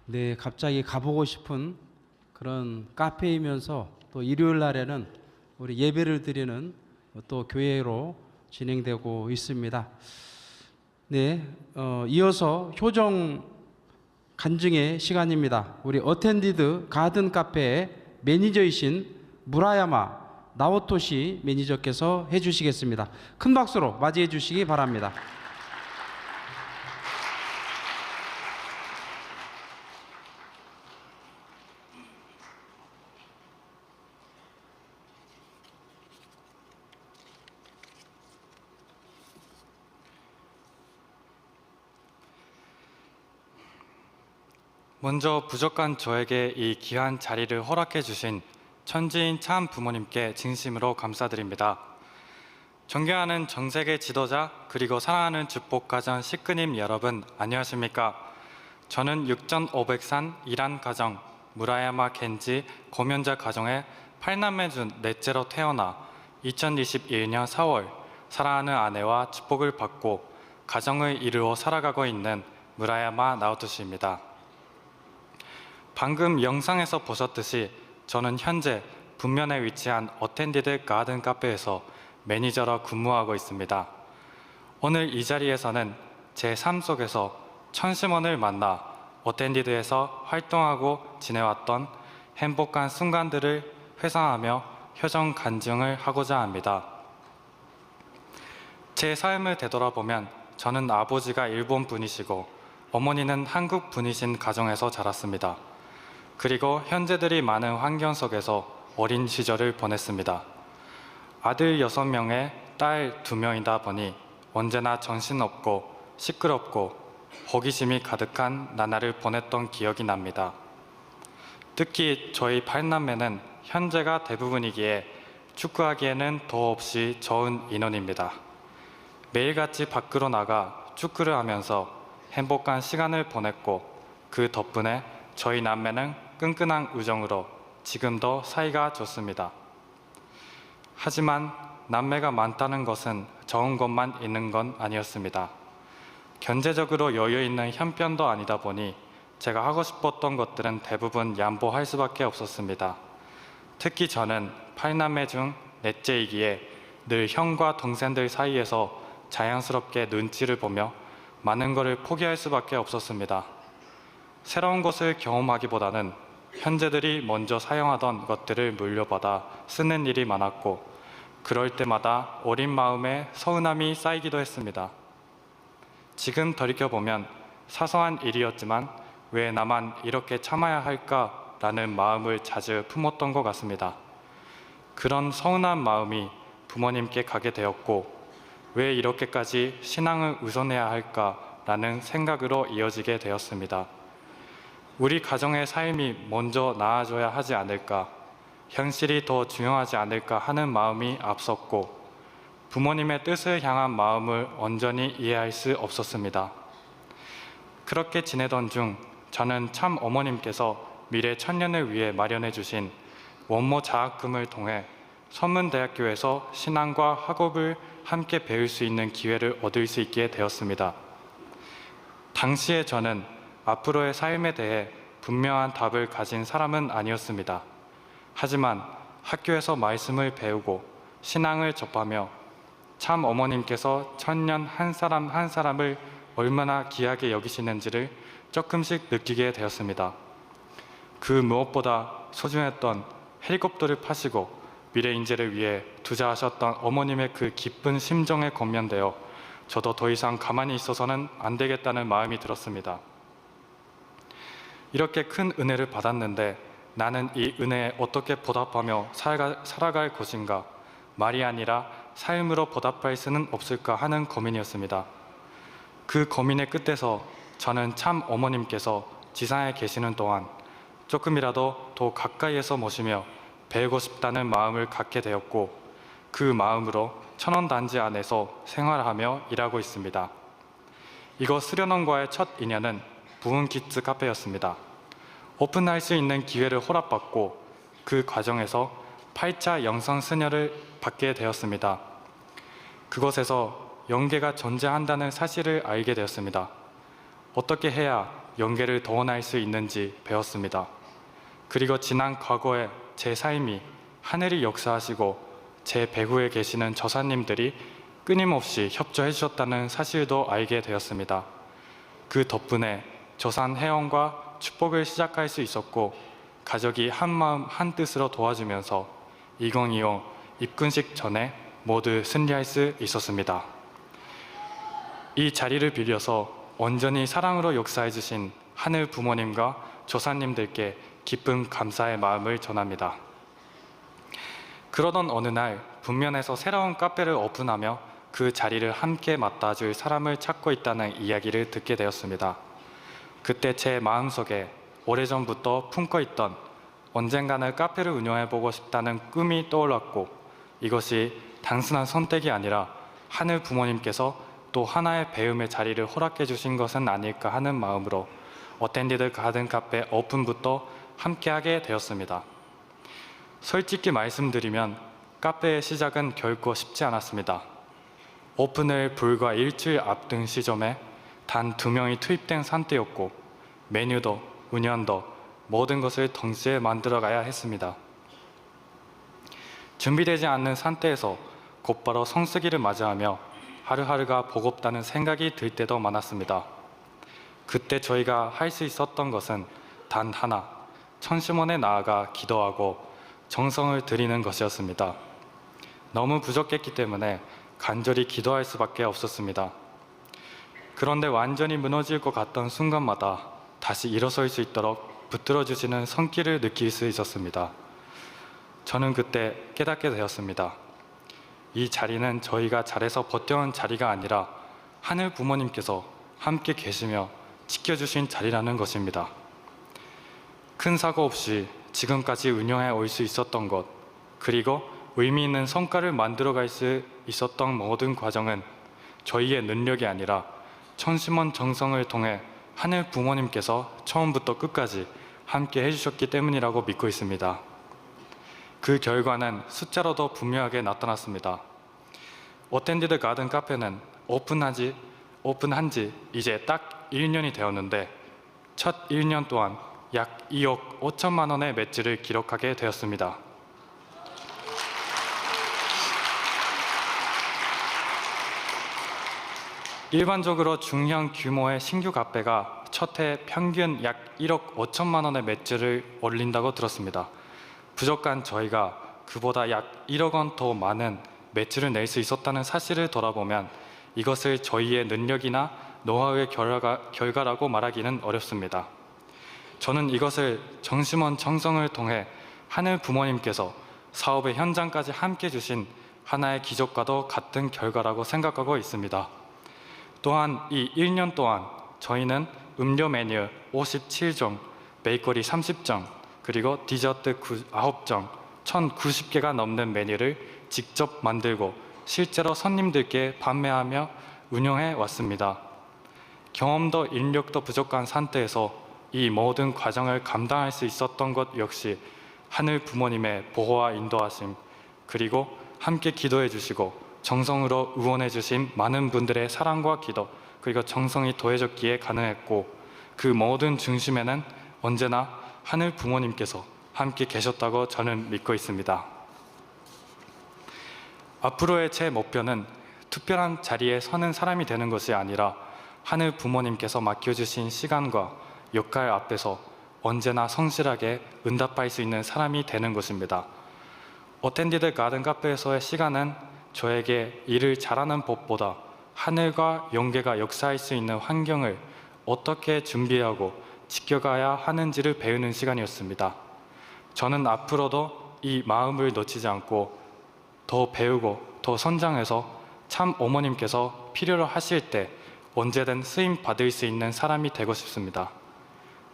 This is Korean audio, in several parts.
네, 갑자기 가보고 싶은 그런 카페이면서 또 일요일 날에는 우리 예배를 드리는 또 교회로 진행되고 있습니다. 네, 이어서 효정 간증의 시간입니다. 우리 어텐디드 가든 카페의 매니저이신 무라야마 나오토시 매니저께서 해주시겠습니다. 큰 박수로 맞이해 주시기 바랍니다. 먼저 부족한 저에게 이 귀한 자리를 허락해 주신 천지인 참 부모님께 진심으로 감사드립니다. 존경하는 전세계 지도자 그리고 사랑하는 축복가정 식구님 여러분 안녕하십니까? 저는 6,500산 이란 가정 무라야마 겐지 고면자 가정의 8남매 중 넷째로 태어나 2021년 4월 사랑하는 아내와 축복을 받고 가정을 이루어 살아가고 있는 무라야마 나오토시입니다. 방금 영상에서 보셨듯이 저는 현재 북면에 위치한 어텐디드 가든 카페에서 매니저로 근무하고 있습니다. 오늘 이 자리에서는 제 삶 속에서 천심원을 만나 어텐디드에서 활동하고 지내왔던 행복한 순간들을 회상하며 효정 간증을 하고자 합니다. 제 삶을 되돌아보면 저는 아버지가 일본 분이시고 어머니는 한국 분이신 가정에서 자랐습니다. 그리고 형제들이 많은 환경 속에서 어린 시절을 보냈습니다. 아들 6명에 딸 2명이다 보니 언제나 정신없고 시끄럽고 호기심이 가득한 나날을 보냈던 기억이 납니다. 특히 저희 8남매는 현재가 대부분이기에 축구하기에는 더없이 적은 인원입니다. 매일같이 밖으로 나가 축구를 하면서 행복한 시간을 보냈고 그 덕분에 저희 남매는 끈끈한 우정으로 지금도 사이가 좋습니다. 하지만 남매가 많다는 것은 적은 것만 있는 건 아니었습니다. 경제적으로 여유 있는 형편도 아니다 보니 제가 하고 싶었던 것들은 대부분 양보할 수밖에 없었습니다. 특히 저는 8남매 중 넷째이기에 늘 형과 동생들 사이에서 자연스럽게 눈치를 보며 많은 것을 포기할 수밖에 없었습니다. 새로운 것을 경험하기보다는 형제들이 먼저 사용하던 것들을 물려받아 쓰는 일이 많았고 그럴 때마다 어린 마음에 서운함이 쌓이기도 했습니다. 지금 돌이켜보면 사소한 일이었지만 왜 나만 이렇게 참아야 할까라는 마음을 자주 품었던 것 같습니다. 그런 서운한 마음이 부모님께 가게 되었고 왜 이렇게까지 신앙을 우선해야 할까라는 생각으로 이어지게 되었습니다. 우리 가정의 삶이 먼저 나아져야 하지 않을까, 현실이 더 중요하지 않을까 하는 마음이 앞섰고 부모님의 뜻을 향한 마음을 온전히 이해할 수 없었습니다. 그렇게 지내던 중 저는 참 어머님께서 미래 청년을 위해 마련해 주신 원모 장학금을 통해 서문대학교에서 신앙과 학업을 함께 배울 수 있는 기회를 얻을 수 있게 되었습니다. 당시에 저는 앞으로의 삶에 대해 분명한 답을 가진 사람은 아니었습니다. 하지만 학교에서 말씀을 배우고 신앙을 접하며 참 어머님께서 청년 한 사람 한 사람을 얼마나 귀하게 여기시는지를 조금씩 느끼게 되었습니다. 그 무엇보다 소중했던 헬리콥터를 파시고 미래 인재를 위해 투자하셨던 어머님의 그 기쁜 심정에 건면되어 저도 더 이상 가만히 있어서는 안 되겠다는 마음이 들었습니다. 이렇게 큰 은혜를 받았는데 나는 이 은혜에 어떻게 보답하며 살아갈 것인가, 말이 아니라 삶으로 보답할 수는 없을까 하는 고민이었습니다. 그 고민의 끝에서 저는 참 어머님께서 지상에 계시는 동안 조금이라도 더 가까이에서 모시며 배우고 싶다는 마음을 갖게 되었고 그 마음으로 천원단지 안에서 생활하며 일하고 있습니다. 이곳 수련원과의 첫 인연은 부흥키즈 카페였습니다. 오픈할 수 있는 기회를 허락받고 그 과정에서 8차 영성 수녀를 받게 되었습니다. 그곳에서 영계가 존재한다는 사실을 알게 되었습니다. 어떻게 해야 연계를 동원할 수 있는지 배웠습니다. 그리고 지난 과거에 제 삶이 하늘이 역사하시고 제 배후에 계시는 조사님들이 끊임없이 협조해 주셨다는 사실도 알게 되었습니다. 그 덕분에 조산 회원과 축복을 시작할 수 있었고 가족이 한마음 한뜻으로 도와주면서 2025 입군식 전에 모두 승리할 수 있었습니다. 이 자리를 빌려서 온전히 사랑으로 역사해 주신 하늘 부모님과 조사님들께 기쁨 감사의 마음을 전합니다. 그러던 어느 날 분면에서 새로운 카페를 오픈하며 그 자리를 함께 맡아줄 사람을 찾고 있다는 이야기를 듣게 되었습니다. 그때 제 마음속에 오래전부터 품고 있던 언젠가는 카페를 운영해보고 싶다는 꿈이 떠올랐고 이것이 단순한 선택이 아니라 하늘 부모님께서 또 하나의 배움의 자리를 허락해 주신 것은 아닐까 하는 마음으로 어텐디드 가든 카페 오픈부터 함께하게 되었습니다. 솔직히 말씀드리면 카페의 시작은 결코 쉽지 않았습니다. 오픈을 불과 일주일 앞둔 시점에 단 2명이 투입된 상태였고 메뉴도 운영도 모든 것을 동시에 만들어가야 했습니다. 준비되지 않는 상태에서 곧바로 성수기를 맞이하며 하루하루가 버겁다는 생각이 들 때도 많았습니다. 그때 저희가 할 수 있었던 것은 단 하나, 천심원에 나아가 기도하고 정성을 들이는 것이었습니다. 너무 부족했기 때문에 간절히 기도할 수밖에 없었습니다. 그런데 완전히 무너질 것 같던 순간마다 다시 일어설 수 있도록 붙들어 주시는 손길을 느낄 수 있었습니다. 저는 그때 깨닫게 되었습니다. 이 자리는 저희가 잘해서 버텨온 자리가 아니라 하늘 부모님께서 함께 계시며 지켜주신 자리라는 것입니다. 큰 사고 없이 지금까지 운영해 올 수 있었던 것, 그리고 의미 있는 성과를 만들어갈 수 있었던 모든 과정은 저희의 능력이 아니라 천심원 정성을 통해 하늘 부모님께서 처음부터 끝까지 함께 해주셨기 때문이라고 믿고 있습니다. 그 결과는 숫자로도 분명하게 나타났습니다. 어텐디드 가든 카페는 오픈한 지 이제 딱 1년이 되었는데 첫 1년 동안 약 2억 5천만 원의 매출을 기록하게 되었습니다. 일반적으로 중형 규모의 신규 카페가 첫 해 평균 약 1억 5천만 원의 매출을 올린다고 들었습니다. 부족한 저희가 그보다 약 1억 원 더 많은 매출을 낼 수 있었다는 사실을 돌아보면 이것을 저희의 능력이나 노하우의 결과라고 말하기는 어렵습니다. 저는 이것을 정심원 정성을 통해 하늘 부모님께서 사업의 현장까지 함께 주신 하나의 기적과도 같은 결과라고 생각하고 있습니다. 또한 이 1년 동안 저희는 음료 메뉴 57종, 베이커리 30종, 그리고 디저트 9종, 1090개가 넘는 메뉴를 직접 만들고 실제로 손님들께 판매하며 운영해 왔습니다. 경험도 인력도 부족한 상태에서 이 모든 과정을 감당할 수 있었던 것 역시 하늘 부모님의 보호와 인도하심, 그리고 함께 기도해 주시고 정성으로 응원해 주신 많은 분들의 사랑과 기도, 그리고 정성이 더해졌기에 가능했고 그 모든 중심에는 언제나 하늘 부모님께서 함께 계셨다고 저는 믿고 있습니다. 앞으로의 제 목표는 특별한 자리에 서는 사람이 되는 것이 아니라 하늘 부모님께서 맡겨주신 시간과 역할 앞에서 언제나 성실하게 응답할 수 있는 사람이 되는 것입니다. 어텐디드 가든 카페에서의 시간은 저에게 일을 잘하는 법보다 하늘과 연계가 역사할 수 있는 환경을 어떻게 준비하고 지켜가야 하는지를 배우는 시간이었습니다. 저는 앞으로도 이 마음을 놓치지 않고 더 배우고 더 성장해서 참 어머님께서 필요로 하실 때 언제든 쓰임 받을 수 있는 사람이 되고 싶습니다.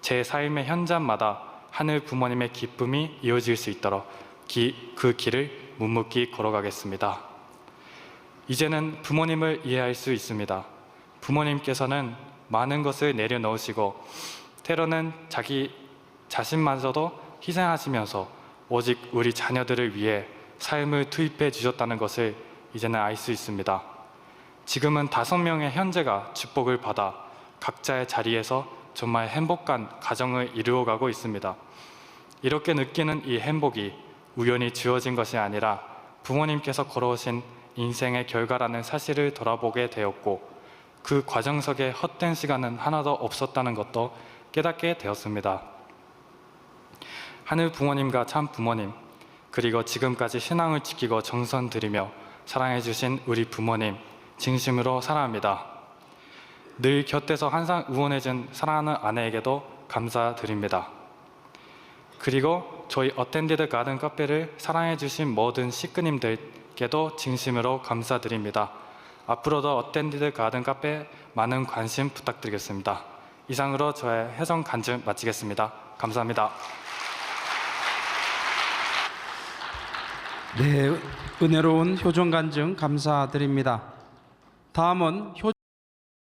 제 삶의 현장마다 하늘 부모님의 기쁨이 이어질 수 있도록 그 길을 묵묵히 걸어가겠습니다. 이제는 부모님을 이해할 수 있습니다. 부모님께서는 많은 것을 내려놓으시고 때로는 자기 자신마저도 희생하시면서 오직 우리 자녀들을 위해 삶을 투입해 주셨다는 것을 이제는 알 수 있습니다. 지금은 5명의 형제가 축복을 받아 각자의 자리에서 정말 행복한 가정을 이루어가고 있습니다. 이렇게 느끼는 이 행복이 우연히 주어진 것이 아니라 부모님께서 걸어오신 인생의 결과라는 사실을 돌아보게 되었고, 그 과정 속에 헛된 시간은 하나도 없었다는 것도 깨닫게 되었습니다. 하늘 부모님과 참 부모님, 그리고 지금까지 신앙을 지키고 정성 들이며 사랑해 주신 우리 부모님, 진심으로 사랑합니다. 늘 곁에서 항상 응원해준 사랑하는 아내에게도 감사드립니다. 그리고 저희 어텐디드 가든 카페를 사랑해 주신 모든 식구님들께도 진심으로 감사드립니다. 앞으로도 어텐디드 가든 카페 많은 관심 부탁드리겠습니다. 이상으로 저의 해성 간증 마치겠습니다. 감사합니다. 네, 은혜로운 효정 간증 감사드립니다. 다음은 효정